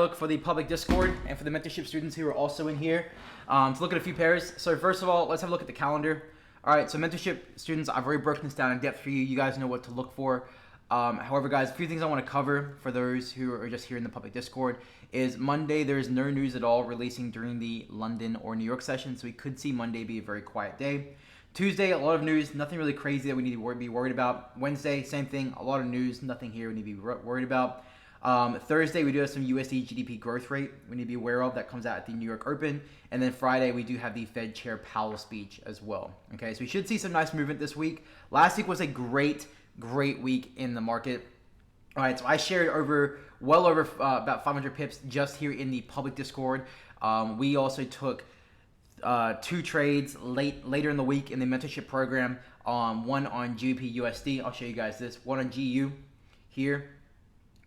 Look for the public Discord and for the mentorship students who are also in here to look at a few pairs. So first of all, let's have a look at the calendar. All right, so mentorship students, I've already broken this down in depth for you. You guys know what to look for. However, guys, a few things I want to cover for those who are just here in the public Discord is Monday, there's no news at all releasing during the London or New York session, so we could see Monday be a very quiet day. Tuesday, a lot of news, nothing really crazy that we need to be worried about. Wednesday, same thing, a lot of news, nothing here we need to be worried about. Thursday, we do have some USD GDP growth rate we need to be aware of that comes out at the New York Open. And then Friday, we do have the Fed Chair Powell speech as well. Okay, so we should see some nice movement this week. Last week was a great week in the market. All right, so I shared well over about 500 pips just here in the public Discord. We also took 2 trades later in the week in the mentorship program. One on GBP USD. I'll show you guys this. One on GU here.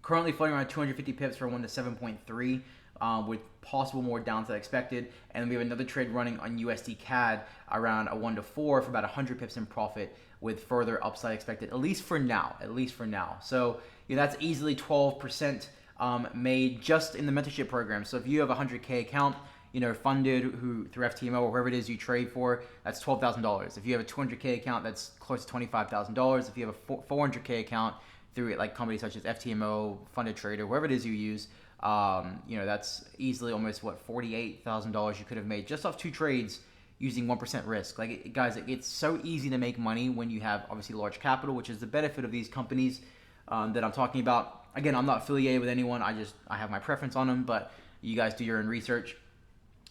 Currently floating around 250 pips for 1 to 7.3 with possible more downside expected. And we have another trade running on USD CAD around a 1 to 4 for about 100 pips in profit with further upside expected, at least for now. So that's easily 12% made just in the mentorship program. So if you have a 100K account, funded through FTMO or wherever it is you trade for, that's $12,000. If you have a 200K account, that's close to $25,000. If you have a 400K account, through like companies such as FTMO, Funded Trader, wherever it is you use, that's easily almost $48,000 you could have made just off 2 trades using 1% risk. Like guys, it's so easy to make money when you have obviously large capital, which is the benefit of these companies that I'm talking about. Again, I'm not affiliated with anyone. I have my preference on them, but you guys do your own research.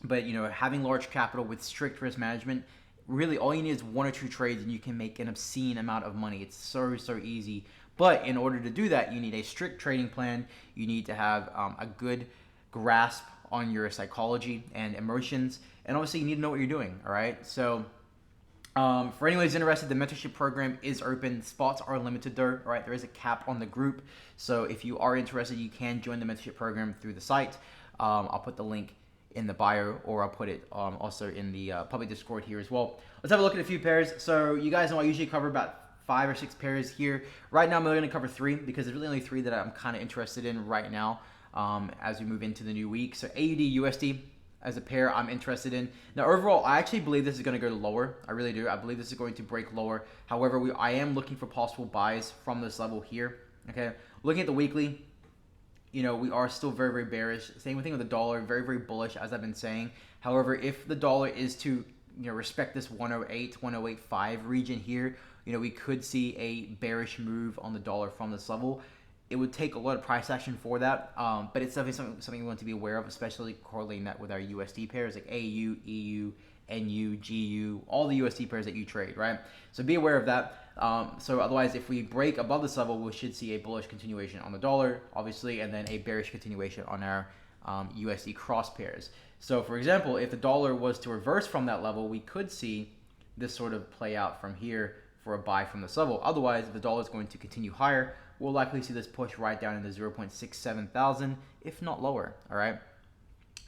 But having large capital with strict risk management, really all you need is 1 or 2 trades and you can make an obscene amount of money. It's so easy. But in order to do that, you need a strict trading plan. You need to have a good grasp on your psychology and emotions. And obviously, you need to know what you're doing, all right? So for anyone who's interested, the mentorship program is open. Spots are limited though, all right? There is a cap on the group. So if you are interested, you can join the mentorship program through the site. I'll put the link in the bio, or I'll put it also in the public Discord here as well. Let's have a look at a few pairs. So you guys know I usually cover about 5 or 6 pairs here. Right now I'm only going to cover 3 because there's really only 3 that I'm kind of interested in right now as we move into the new week. So AUDUSD as a pair I'm interested in. Now overall, I actually believe this is going to go lower. I really do. I believe this is going to break lower. However, I am looking for possible buys from this level here. Okay, looking at the weekly, we are still very bearish. Same thing with the dollar, very bullish as I've been saying. However, if the dollar is to respect this 108, 108.5 region here, we could see a bearish move on the dollar from this level. It would take a lot of price action for that, but it's definitely something we want to be aware of, especially correlating that with our USD pairs like AU, EU, NU, GU, all the USD pairs that you trade, right? So be aware of that. So otherwise, if we break above this level, we should see a bullish continuation on the dollar, obviously, and then a bearish continuation on our USD cross pairs. So for example, if the dollar was to reverse from that level, we could see this sort of play out from here for a buy from this level. Otherwise, if the dollar is going to continue higher, we'll likely see this push right down into 0.67 thousand, if not lower, all right?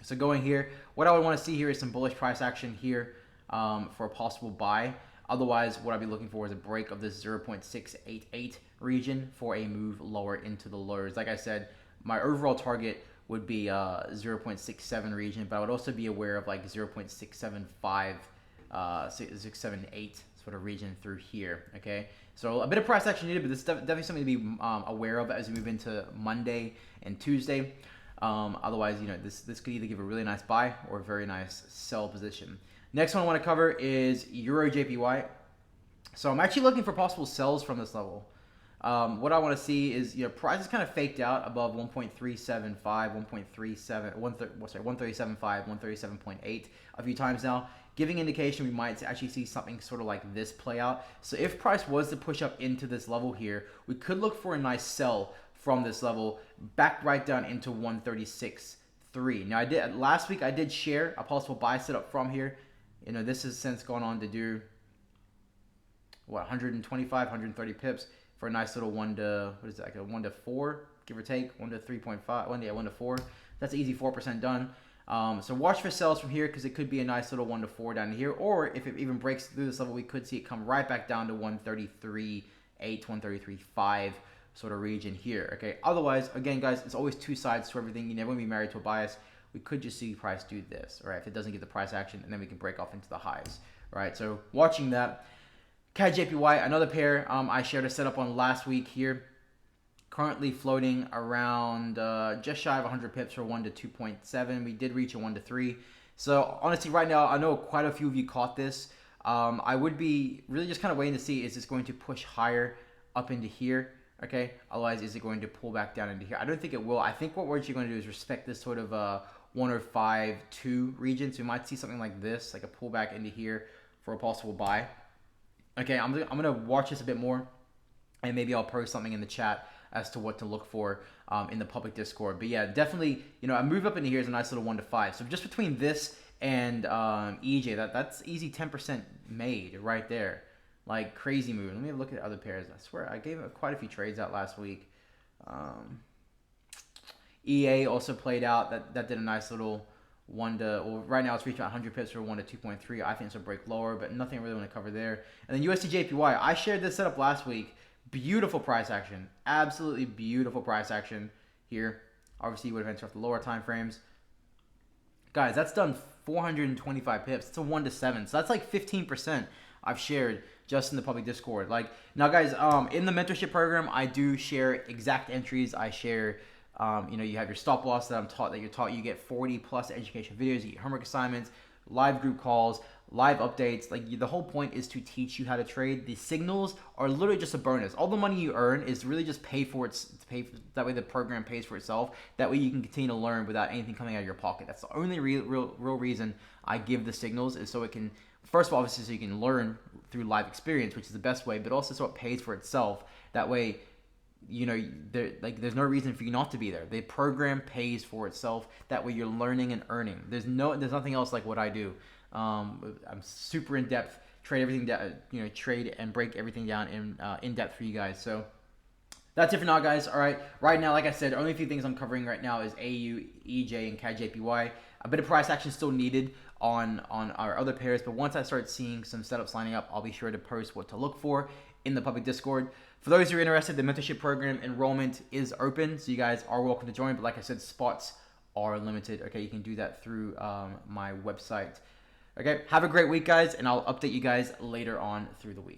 So going here, what I would want to see here is some bullish price action here for a possible buy. Otherwise, what I'd be looking for is a break of this 0.688 region for a move lower into the lows. Like I said, my overall target would be 0.67 region, but I would also be aware of like 0.675, 678 sort of region through here, okay? So a bit of price action needed, but this is definitely something to be aware of as we move into Monday and Tuesday. Otherwise, this could either give a really nice buy or a very nice sell position. Next one I want to cover is EURJPY. So I'm actually looking for possible sells from this level. What I want to see is, price is kind of faked out above 1.375, 137.5, 137.8 a few times now, giving indication we might actually see something sort of like this play out. So if price was to push up into this level here, we could look for a nice sell from this level back right down into 136.3. Now last week I did share a possible buy setup from here. This has since gone on to do 125, 130 pips for a nice little 1 to 4, give or take, 1 to 3.5, 1 to 4. That's easy 4% done. So watch for sells from here because it could be a nice little 1 to 4 down here, or if it even breaks through this level, we could see it come right back down to 133.8, 133.5 sort of region here. Okay. Otherwise, again, guys, it's always two sides to everything. You never want to be married to a bias. We could just see price do this, all right? If it doesn't get the price action, and then we can break off into the highs, all right? So watching that. CAD-JPY, another pair I shared a setup on last week here. Currently floating around just shy of 100 pips for 1 to 2.7. We did reach a 1 to 3. So honestly, right now, I know quite a few of you caught this. I would be really just kind of waiting to see, is this going to push higher up into here? Okay, otherwise, is it going to pull back down into here? I don't think it will. I think what we're actually going to do is respect this sort of 105.2 region. So we might see something like this, like a pullback into here for a possible buy. Okay, I'm gonna watch this a bit more, and maybe I'll post something in the chat as to what to look for in the public Discord. But yeah, definitely, you know, a move up into here is a nice little 1 to 5. So just between this and EJ, that's easy 10% made right there. Like crazy move. Let me look at other pairs. I swear I gave quite a few trades out last week. EA also played out. That did a nice little 1 to, well, right now it's reaching 100 pips for 1 to 2.3. I think it's a break lower, but nothing really want to cover there. And then USDJPY, I shared this setup last week. Beautiful price action, absolutely beautiful price action here. Obviously, you would have entered off the lower time frames, guys. That's done 425 pips. It's a 1 to 7, so that's like 15% I've shared just in the public Discord. Like now, guys, in the mentorship program, I do share exact entries. I share. You know, you have your stop loss that you're taught. You get 40 plus education videos. You get homework assignments, live group calls, live updates. Like the whole point is to teach you how to trade. The signals are literally just a bonus. All the money you earn is really just that way the program pays for itself. That way you can continue to learn without anything coming out of your pocket. That's the only real reason I give the signals, is so it can, first of all, obviously, so you can learn through live experience, which is the best way, but also so it pays for itself. That way, you know, there's no reason for you not to be there. The program pays for itself. That way you're learning and earning. There's nothing else like what I do. I'm super in depth, trade everything down, you know, trade and break everything down in depth for you guys. So that's it for now, guys. All right, right now, like I said, only a few things I'm covering right now is AU, EJ, and CAD-JPY. A bit of price action still needed on our other pairs, but once I start seeing some setups lining up, I'll be sure to post what to look for in the public Discord. For those who are interested, the mentorship program enrollment is open, so you guys are welcome to join. But like I said, spots are limited. Okay, you can do that through my website. Okay, have a great week, guys, and I'll update you guys later on through the week.